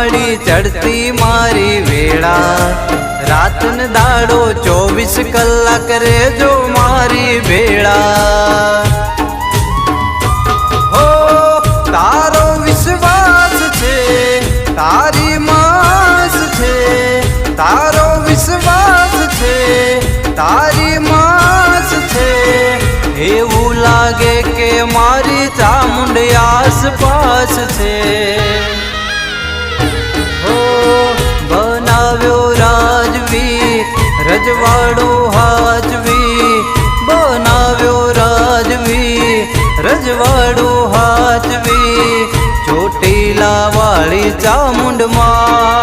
માડી ચડતી મારી વેળા, રાત ને દાડો 24 કલાક રેજો મારી ભેળા। હો તારો વિશ્વાસ છે તારી માસ છે, તારો વિશ્વાસ છે તારી માસ છે, એવું લાગે કે મારી ચામુંડી આસપાસ છે। હો બનાવ્યો રાજવી રજવાડો હાચવી, બનાવ્યો રાજવી રજવાડો હાચવી, ચોટીલા વાળી ચામુંડ માં